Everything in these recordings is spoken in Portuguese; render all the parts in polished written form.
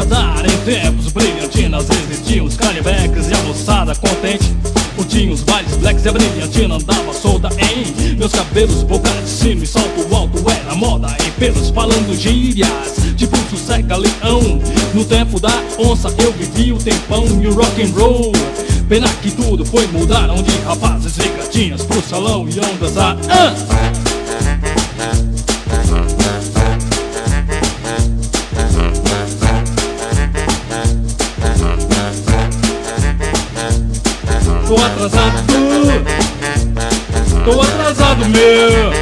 agradar em tempos brilhantinas existiam os canibecas e a moçada contente curtiam os bailes blacks e a brilhantina andava solta em meus cabelos, boca de sino e salto alto era moda em pelos falando gírias tipo sossega leão. No tempo da onça eu vivi o tempão e o rock and roll. Pena que tudo foi mudar, onde rapazes e gatinhas pro salão e ondas a Tô atrasado, meu.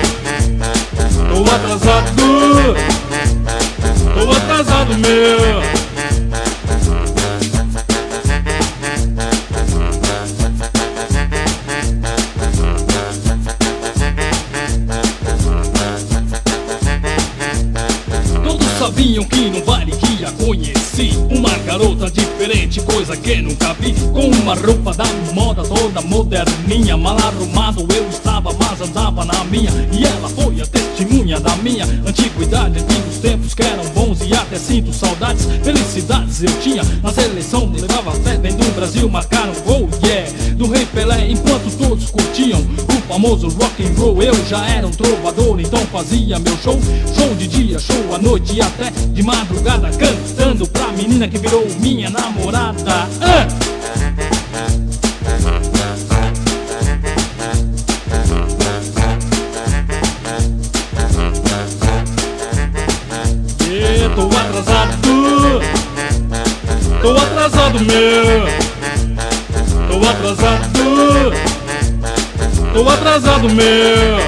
Tô atrasado, meu. Todos sabiam que no baile que a conheci uma garota diferente, coisa que nunca vi. Com uma roupa da moda toda moderninha, mal arrumado eu estava, mas andava na minha. E ela foi a testemunha da minha antiguidade, antigos tempos que eram bons e até sinto saudades. Felicidades eu tinha na seleção, levava fé, vem do Brasil, marcaram gol, yeah, do Rei Pelé, enquanto todos curtiam o famoso rock and roll. Eu já era um trovador, então fazia meu show, show de dia, show à noite e até de madrugada, cantando pra menina que virou minha namorada. Tô atrasado, meu.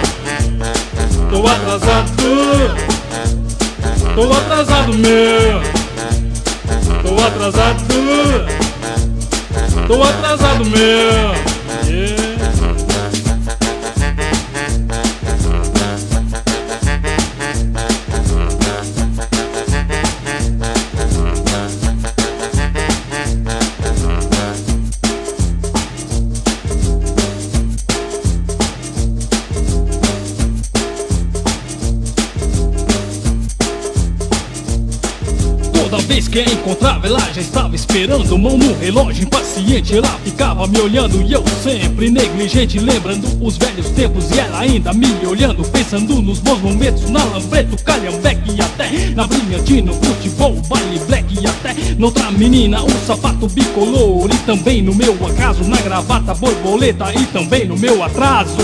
Tô atrasado, meu. Tô atrasado, meu. Tô atrasado, meu. Yeah. Toda vez que a encontrava, ela já estava esperando, mão no relógio, impaciente, ela ficava me olhando e eu sempre negligente, lembrando os velhos tempos e ela ainda me olhando, pensando nos bons momentos, na Lambreta, Calhambeque e até na Brilhantina, futebol, baile black e até noutra menina, um sapato bicolor e também no meu acaso, na gravata borboleta e também no meu atraso.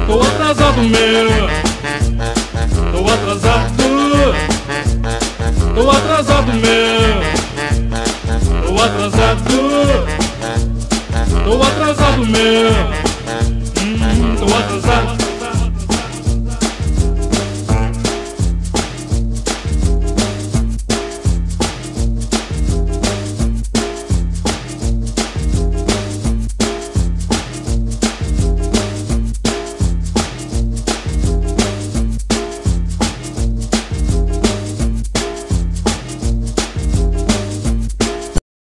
Tô atrasado, meu. Tô atrasado, meu. Tô atrasado, meu. Tô atrasado.